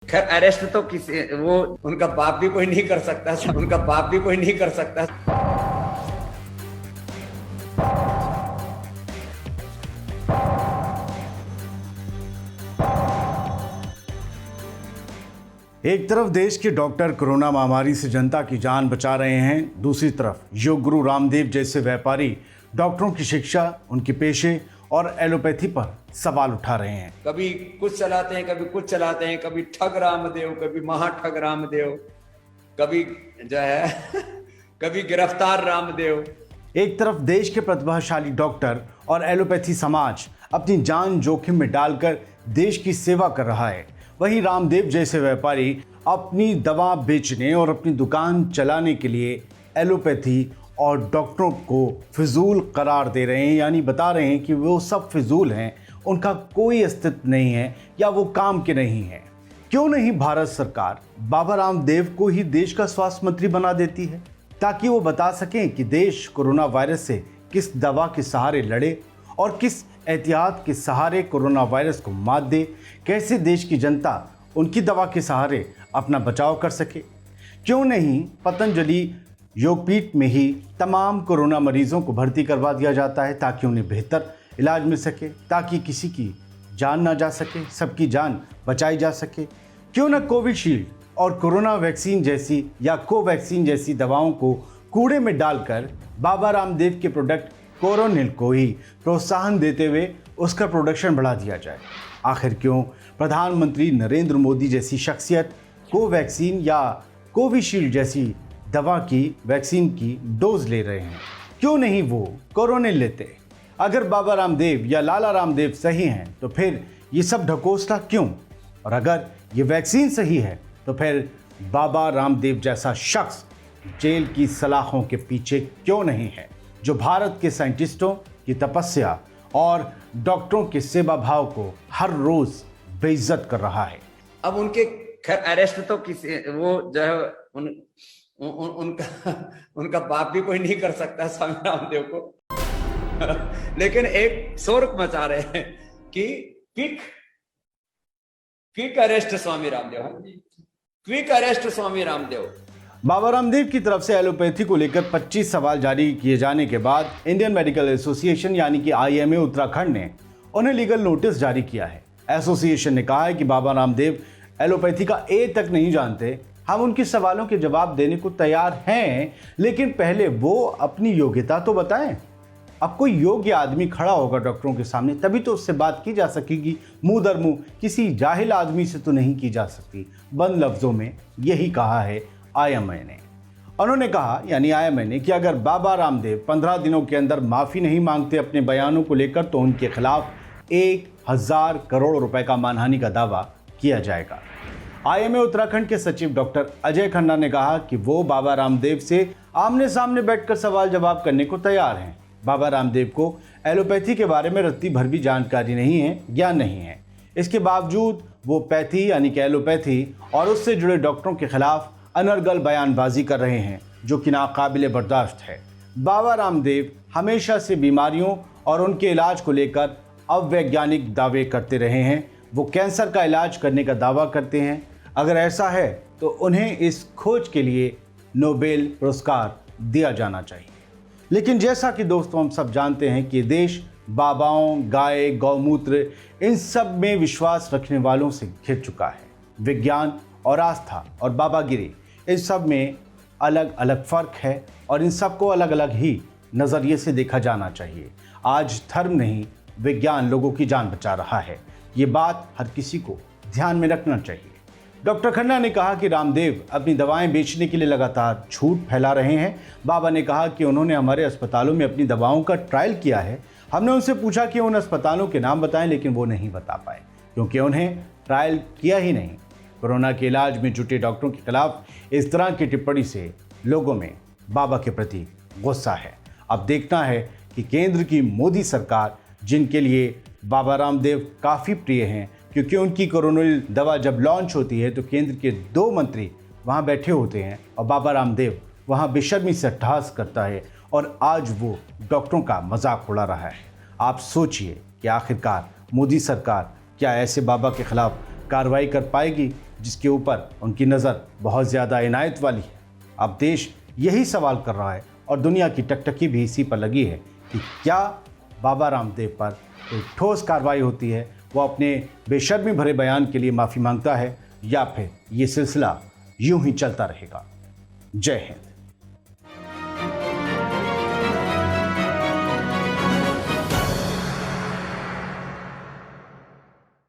खैर अरेस्ट तो किसी वो उनका बाप भी कोई नहीं कर सकता, उनका बाप भी कोई नहीं कर सकता। एक तरफ देश के डॉक्टर कोरोना महामारी से जनता की जान बचा रहे हैं, दूसरी तरफ योग गुरु रामदेव जैसे व्यापारी डॉक्टरों की शिक्षा, उनके पेशे और एलोपैथी पर सवाल उठा रहे हैं। कभी कुछ चलाते हैं, कभी कुछ चलाते हैं, कभी ठग रामदेव, कभी महाठग रामदेव, कभी जो है कभी गिरफ्तार रामदेव। एक तरफ देश के प्रतिभाशाली डॉक्टर और एलोपैथी समाज अपनी जान जोखिम में डालकर देश की सेवा कर रहा है, वहीं रामदेव जैसे व्यापारी अपनी दवा बेचने और अपनी दुकान चलाने के लिए एलोपैथी और डॉक्टरों को फिजूल करार दे रहे हैं, यानी बता रहे हैं कि वो सब फिजूल हैं, उनका कोई अस्तित्व नहीं है या वो काम के नहीं है। क्यों नहीं भारत सरकार बाबा रामदेव को ही देश का स्वास्थ्य मंत्री बना देती है, ताकि वो बता सकें कि देश कोरोना वायरस से किस दवा के सहारे लड़े और किस एहतियात के सहारे कोरोना वायरस को मात दे, कैसे देश की जनता उनकी दवा के सहारे अपना बचाव कर सके। क्यों नहीं पतंजलि योगपीठ में ही तमाम कोरोना मरीजों को भर्ती करवा दिया जाता है, ताकि उन्हें बेहतर इलाज मिल सके, ताकि किसी की जान ना जा सके, सबकी जान बचाई जा सके। क्यों ना कोविशील्ड और कोरोना वैक्सीन जैसी या कोवैक्सीन जैसी दवाओं को कूड़े में डालकर बाबा रामदेव के प्रोडक्ट कोरोनिल को ही प्रोत्साहन देते हुए उसका प्रोडक्शन बढ़ा दिया जाए। आखिर क्यों प्रधानमंत्री नरेंद्र मोदी जैसी शख्सियत कोवैक्सीन या कोविशील्ड जैसी दवा की वैक्सीन की डोज ले रहे हैं? क्यों नहीं वो कोरोनिल लेते? अगर बाबा रामदेव या लाला रामदेव सही हैं तो फिर ये सब ढकोसला क्यों? और अगर ये वैक्सीन सही है तो फिर बाबा रामदेव जैसा शख्स जेल की सलाखों के पीछे क्यों नहीं है, जो भारत के साइंटिस्टों की तपस्या और डॉक्टरों के सेवा भाव को हर रोज बेइज्जत कर रहा है। अब उनके खैर अरेस्ट तो किसी वो जो है उनका बाप भी कोई नहीं कर सकता स्वामी रामदेव को लेकिन एक शोर मचा रहे हैं कि quick arrest Swami Ramdev, quick arrest Swami Ramdev. Baba Ramdev की तरफ से एलोपैथी को लेकर 25 सवाल जारी किए जाने के बाद इंडियन मेडिकल एसोसिएशन यानी कि IMA उत्तराखंड ने उन्हें लीगल नोटिस जारी किया है। एसोसिएशन ने कहा है कि बाबा रामदेव एलोपैथी का ए तक नहीं जानते। हम उनके सवालों के जवाब देने को तैयार हैं, लेकिन पहले वो अपनी योग्यता तो बताएं। अब कोई योग्य आदमी खड़ा होगा डॉक्टरों के सामने, तभी तो उससे बात की जा सकेगी। मुंह दर मुंह किसी जाहिल आदमी से तो नहीं की जा सकती। बंद लफ्जों में यही कहा है IMA ने। उन्होंने कहा यानी IMA ने कि अगर बाबा रामदेव 15 दिनों के अंदर माफ़ी नहीं मांगते अपने बयानों को लेकर तो उनके खिलाफ 1000 करोड़ रुपए का मानहानि का दावा किया जाएगा। IMA उत्तराखंड के सचिव डॉक्टर अजय खन्ना ने कहा कि वो बाबा रामदेव से आमने सामने बैठकर सवाल जवाब करने को तैयार हैं। बाबा रामदेव को एलोपैथी के बारे में रत्ती भर भी जानकारी नहीं है, ज्ञान नहीं है। इसके बावजूद वो पैथी यानी कि एलोपैथी और उससे जुड़े डॉक्टरों के खिलाफ अनर्गल बयानबाजी कर रहे हैं, जो कि नाकाबिले बर्दाश्त है। बाबा रामदेव हमेशा से बीमारियों और उनके इलाज को लेकर अवैज्ञानिक दावे करते रहे हैं। वो कैंसर का इलाज करने का दावा करते हैं। अगर ऐसा है तो उन्हें इस खोज के लिए नोबेल पुरस्कार दिया जाना चाहिए। लेकिन जैसा कि दोस्तों हम सब जानते हैं कि देश बाबाओं, गाय, गौमूत्र इन सब में विश्वास रखने वालों से घिर चुका है। विज्ञान और आस्था और बाबागिरी इन सब में अलग अलग फ़र्क है और इन सबको अलग अलग ही नज़रिए से देखा जाना चाहिए। आज धर्म नहीं, विज्ञान लोगों की जान बचा रहा है। ये बात हर किसी को ध्यान में रखना चाहिए। डॉक्टर खन्ना ने कहा कि रामदेव अपनी दवाएं बेचने के लिए लगातार झूठ फैला रहे हैं। बाबा ने कहा कि उन्होंने हमारे अस्पतालों में अपनी दवाओं का ट्रायल किया है। हमने उनसे पूछा कि उन अस्पतालों के नाम बताएं, लेकिन वो नहीं बता पाए क्योंकि उन्हें ट्रायल किया ही नहीं। कोरोना के इलाज में जुटे डॉक्टरों के खिलाफ इस तरह की टिप्पणी से लोगों में बाबा के प्रति गुस्सा है। अब देखना है कि केंद्र की मोदी सरकार, जिनके लिए बाबा रामदेव काफ़ी प्रिय हैं, क्योंकि उनकी कोरोनिल दवा जब लॉन्च होती है तो केंद्र के 2 मंत्री वहाँ बैठे होते हैं और बाबा रामदेव वहाँ बेशर्मी से अट्टहास करता है और आज वो डॉक्टरों का मजाक उड़ा रहा है। आप सोचिए कि आखिरकार मोदी सरकार क्या ऐसे बाबा के खिलाफ कार्रवाई कर पाएगी जिसके ऊपर उनकी नज़र बहुत ज़्यादा इनायत वाली है। अब देश यही सवाल कर रहा है और दुनिया की टकटकी भी इसी पर लगी है कि क्या बाबा रामदेव पर कोई ठोस कार्रवाई होती है, वो अपने बेशर्मी भरे बयान के लिए माफ़ी मांगता है, या फिर ये सिलसिला यूं ही चलता रहेगा। जय हिंद।